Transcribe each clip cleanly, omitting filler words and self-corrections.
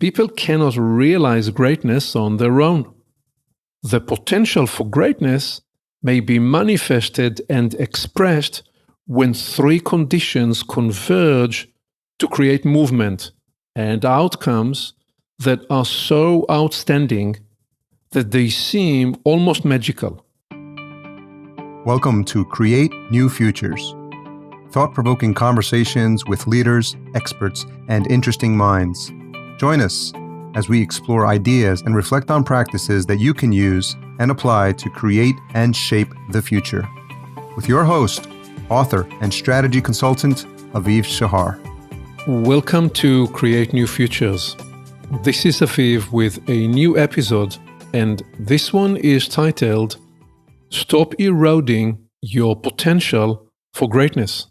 People cannot realize greatness on their own. The potential for greatness may be manifested and expressed when three conditions converge to create movement and outcomes that are so outstanding that they seem almost magical. Welcome to Create New Futures, thought-provoking conversations with leaders, experts, and interesting minds. Join us as we explore ideas and reflect on practices that you can use and apply to create and shape the future. With your host, author, and strategy consultant, Aviv Shahar. Welcome to Create New Futures. This is Aviv with a new episode, and this one is titled Stop Eroding Your Potential for Greatness.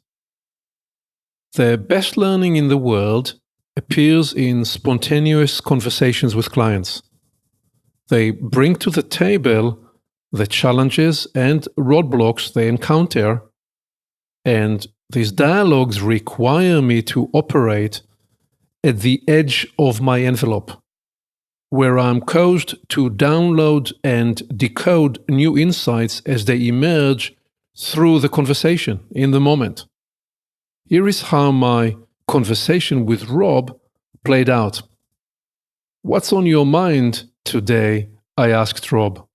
The best learning in the world appears in spontaneous conversations with clients. They bring to the table the challenges and roadblocks they encounter, and these dialogues require me to operate at the edge of my envelope, where I'm caused to download and decode new insights as they emerge through the conversation in the moment. Here is how my conversation with Rob played out. "What's on your mind today?" I asked Rob.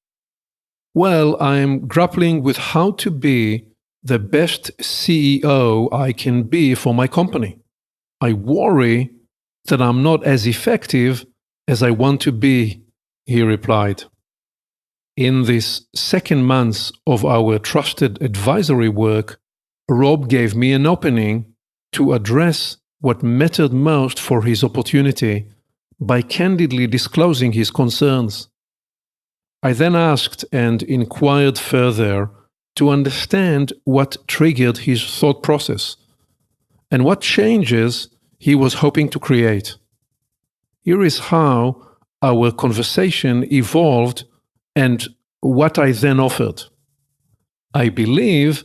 "Well, I'm grappling with how to be the best CEO I can be for my company. I worry that I'm not as effective as I want to be," he replied. In this second month of our trusted advisory work, Rob gave me an opening to address what mattered most for his opportunity by candidly disclosing his concerns. I then asked and inquired further to understand what triggered his thought process and what changes he was hoping to create. Here is how our conversation evolved and what I then offered. I believe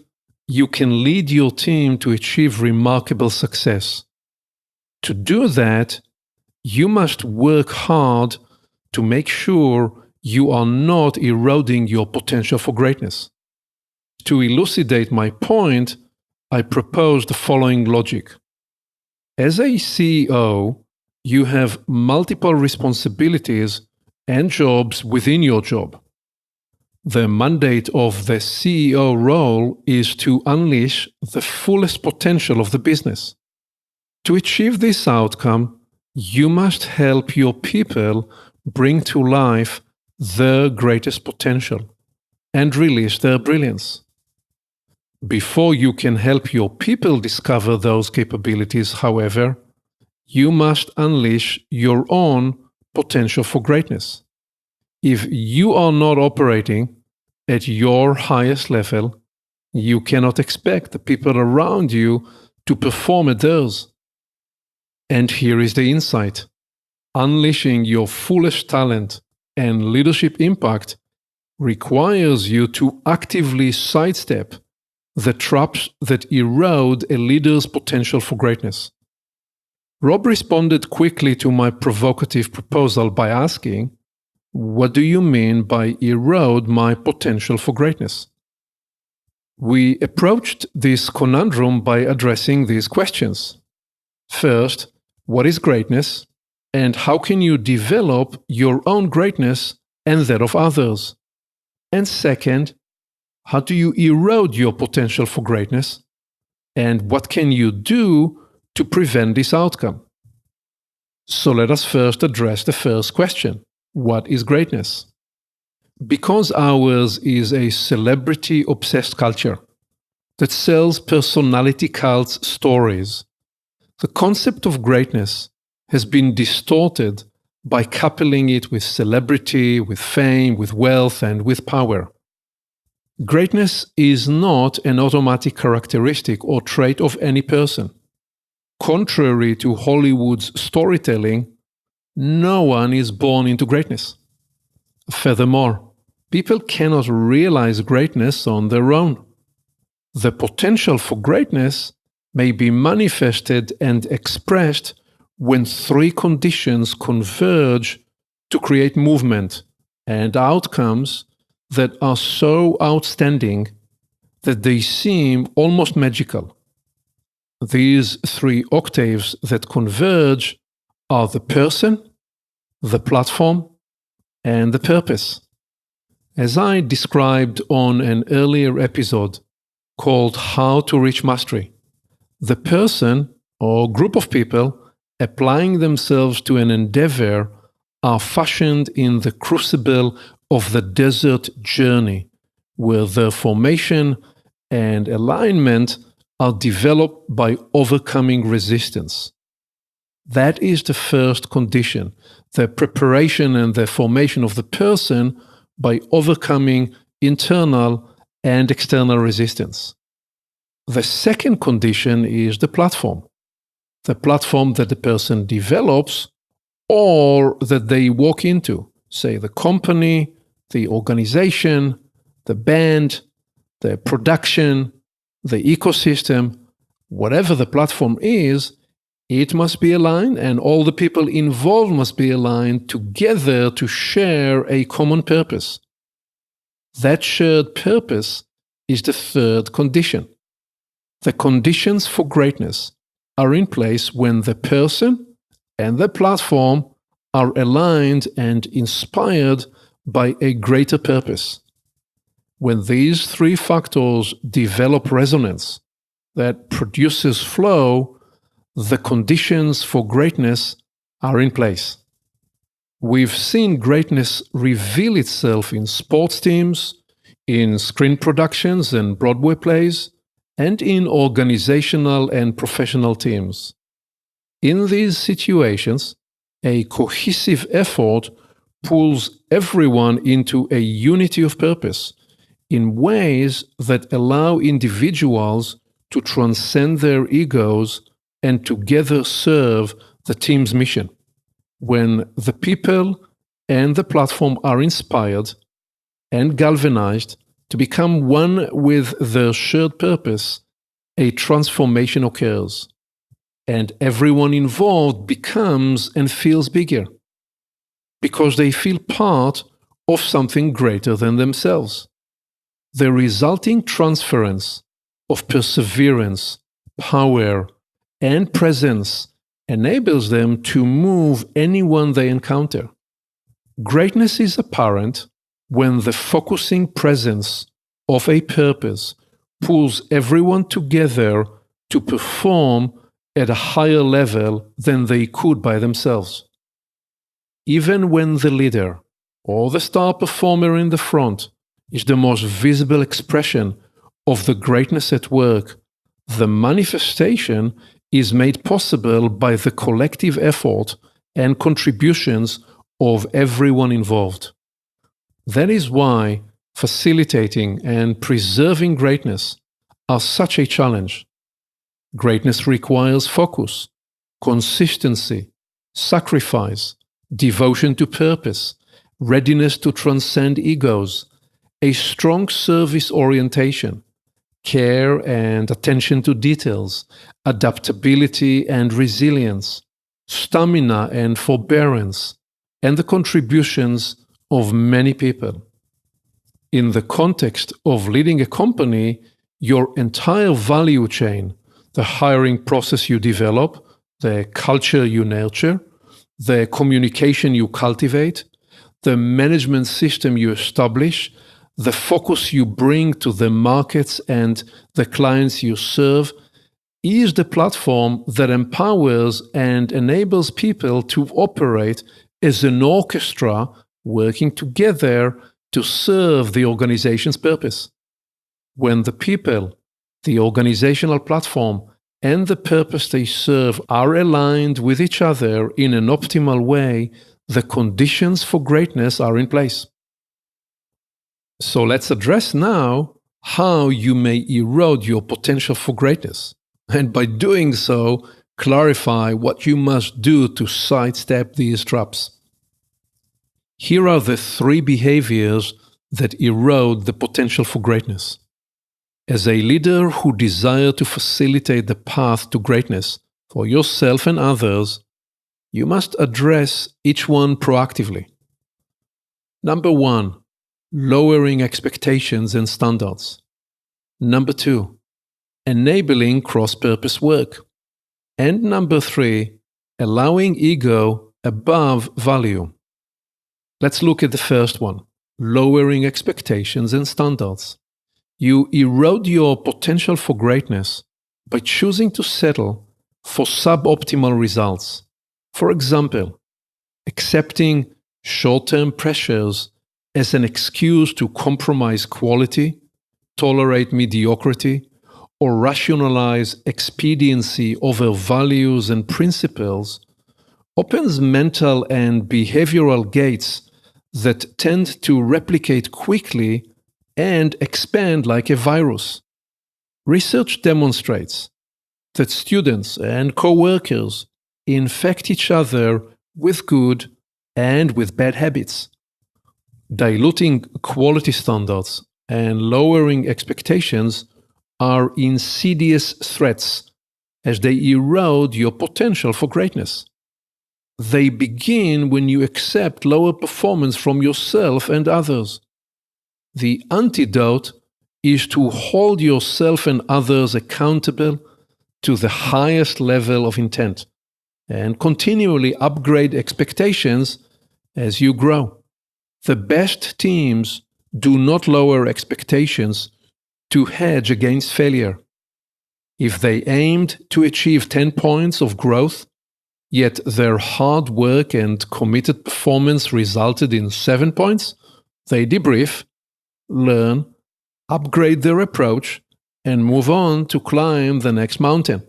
you can lead your team to achieve remarkable success. To do that, you must work hard to make sure you are not eroding your potential for greatness. To elucidate my point, I proposed the following logic. As a CEO, you have multiple responsibilities and jobs within your job. The mandate of the CEO role is to unleash the fullest potential of the business. To achieve this outcome, you must help your people bring to life their greatest potential and release their brilliance. Before you can help your people discover those capabilities, however, you must unleash your own potential for greatness. If you are not operating at your highest level, you cannot expect the people around you to perform at theirs. And here is the insight. Unleashing your fullest talent and leadership impact requires you to actively sidestep the traps that erode a leader's potential for greatness. Rob responded quickly to my provocative proposal by asking, "What do you mean by erode my potential for greatness?" We approached this conundrum by addressing these questions. First, what is greatness, and how can you develop your own greatness and that of others? And second, how do you erode your potential for greatness, and what can you do to prevent this outcome? So let us first address the first question. What is greatness? Because ours is a celebrity-obsessed culture that sells personality cults stories, the concept of greatness has been distorted by coupling it with celebrity, with fame, with wealth, and with power. Greatness is not an automatic characteristic or trait of any person. Contrary to Hollywood's storytelling, no one is born into greatness. Furthermore, people cannot realize greatness on their own. The potential for greatness may be manifested and expressed when three conditions converge to create movement and outcomes that are so outstanding that they seem almost magical. These three octaves that converge are the person, the platform, and the purpose. As I described on an earlier episode called How to Reach Mastery, the person or group of people applying themselves to an endeavor are fashioned in the crucible of the desert journey, where their formation and alignment are developed by overcoming resistance. That is the first condition, the preparation and the formation of the person by overcoming internal and external resistance. The second condition is the platform that the person develops or that they walk into, say the company, the organization, the band, the production, the ecosystem, whatever the platform is, it must be aligned and all the people involved must be aligned together to share a common purpose. That shared purpose is the third condition. The conditions for greatness are in place when the person and the platform are aligned and inspired by a greater purpose. When these three factors develop resonance that produces flow, the conditions for greatness are in place. We've seen greatness reveal itself in sports teams, in screen productions and Broadway plays, and in organizational and professional teams. In these situations, a cohesive effort pulls everyone into a unity of purpose in ways that allow individuals to transcend their egos and together serve the team's mission. When the people and the platform are inspired and galvanized to become one with their shared purpose, a transformation occurs, and everyone involved becomes and feels bigger because they feel part of something greater than themselves. The resulting transference of perseverance, power, and presence enables them to move anyone they encounter. Greatness is apparent when the focusing presence of a purpose pulls everyone together to perform at a higher level than they could by themselves. Even when the leader or the star performer in the front is the most visible expression of the greatness at work, the manifestation is made possible by the collective effort and contributions of everyone involved. That is why facilitating and preserving greatness are such a challenge. Greatness requires focus, consistency, sacrifice, devotion to purpose, readiness to transcend egos, a strong service orientation, care and attention to details, adaptability and resilience, stamina and forbearance, and the contributions of many people. In the context of leading a company, your entire value chain, the hiring process you develop, the culture you nurture, the communication you cultivate, the management system you establish, the focus you bring to the markets and the clients you serve, is the platform that empowers and enables people to operate as an orchestra working together to serve the organization's purpose. When the people, the organizational platform, and the purpose they serve are aligned with each other in an optimal way, the conditions for greatness are in place. So let's address now how you may erode your potential for greatness, and by doing so, clarify what you must do to sidestep these traps. Here are the 3 behaviors that erode the potential for greatness. As a leader who desires to facilitate the path to greatness for yourself and others, You must address each one proactively. Number 1, lowering expectations and standards. Number 2, enabling cross-purpose work. And number 3, allowing ego above value. Let's look at the first one, lowering expectations and standards. You erode your potential for greatness by choosing to settle for suboptimal results. For example, accepting short-term pressures as an excuse to compromise quality, tolerate mediocrity, or rationalize expediency over values and principles opens mental and behavioral gates that tend to replicate quickly and expand like a virus. Research demonstrates that students and co-workers infect each other with good and with bad habits. Diluting quality standards and lowering expectations are insidious threats as they erode your potential for greatness. They begin when you accept lower performance from yourself and others. The antidote is to hold yourself and others accountable to the highest level of intent and continually upgrade expectations as you grow. The best teams do not lower expectations to hedge against failure. If they aimed to achieve 10 points of growth, yet their hard work and committed performance resulted in 7 points, they debrief, learn, upgrade their approach, and move on to climb the next mountain.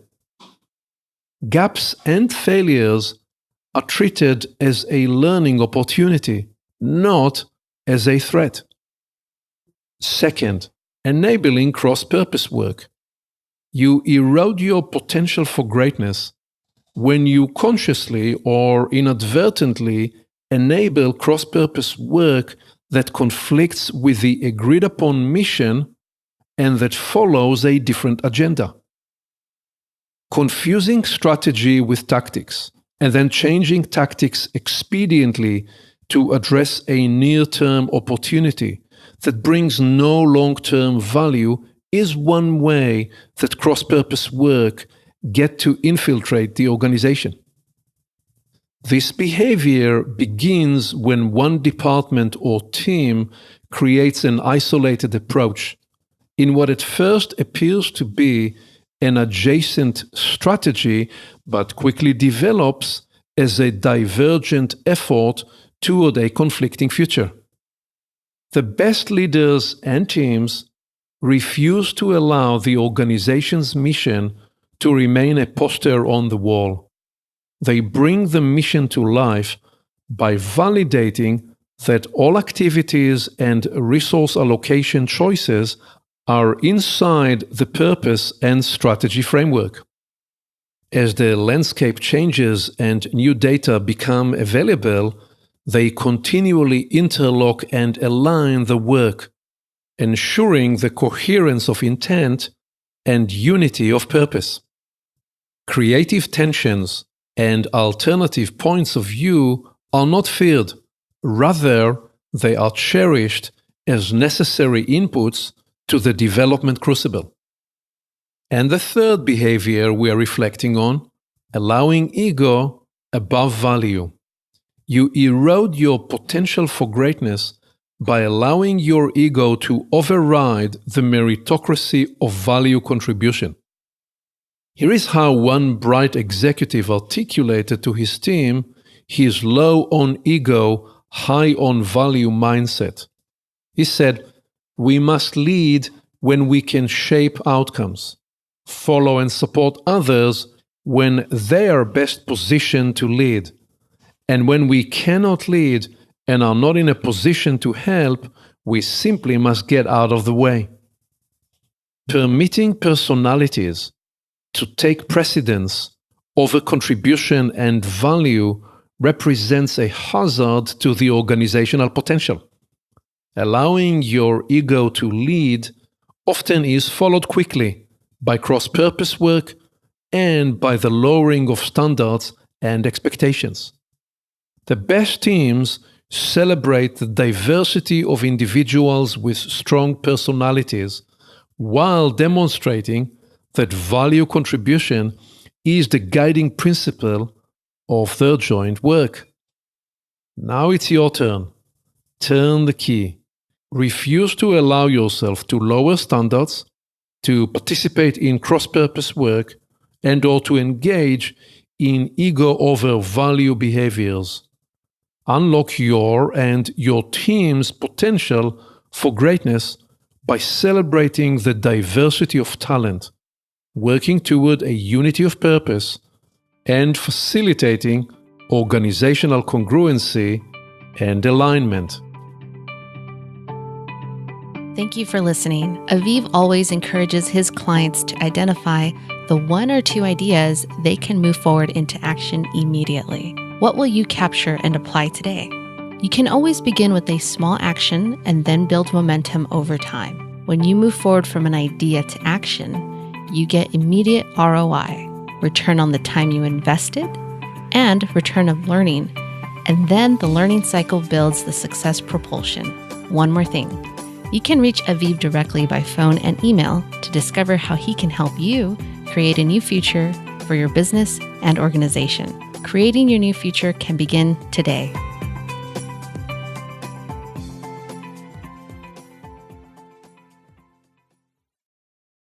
Gaps and failures are treated as a learning opportunity, not as a threat. Second, enabling cross-purpose work. You erode your potential for greatness when you consciously or inadvertently enable cross-purpose work that conflicts with the agreed-upon mission and that follows a different agenda. Confusing strategy with tactics and then changing tactics expediently to address a near-term opportunity that brings no long-term value is one way that cross-purpose work get to infiltrate the organization. This behavior begins when one department or team creates an isolated approach in what at first appears to be an adjacent strategy, but quickly develops as a divergent effort toward a conflicting future. The best leaders and teams refuse to allow the organization's mission to remain a poster on the wall. They bring the mission to life by validating that all activities and resource allocation choices are inside the purpose and strategy framework. As the landscape changes and new data become available, they continually interlock and align the work, ensuring the coherence of intent and unity of purpose. Creative tensions and alternative points of view are not feared. Rather, they are cherished as necessary inputs to the development crucible. And the third behavior we are reflecting on, allowing ego above value. You erode your potential for greatness by allowing your ego to override the meritocracy of value contribution. Here is how one bright executive articulated to his team his low on ego, high on value mindset. He said, "We must lead when we can shape outcomes, follow and support others when they are best positioned to lead. And when we cannot lead and are not in a position to help, we simply must get out of the way." Permitting personalities to take precedence over contribution and value represents a hazard to the organizational potential. Allowing your ego to lead often is followed quickly by cross-purpose work and by the lowering of standards and expectations. The best teams celebrate the diversity of individuals with strong personalities while demonstrating that value contribution is the guiding principle of their joint work. Now it's your turn. Turn the key. Refuse to allow yourself to lower standards, to participate in cross-purpose work, and or to engage in ego over value behaviors. Unlock your and your team's potential for greatness by celebrating the diversity of talent, working toward a unity of purpose, and facilitating organizational congruency and alignment. Thank you for listening. Aviv always encourages his clients to identify the 1 or 2 ideas they can move forward into action immediately. What will you capture and apply today? You can always begin with a small action and then build momentum over time. When you move forward from an idea to action, you get immediate ROI, return on the time you invested, and return of learning. And then the learning cycle builds the success propulsion. One more thing. You can reach Aviv directly by phone and email to discover how he can help you create a new future for your business and organization. Creating your new future can begin today.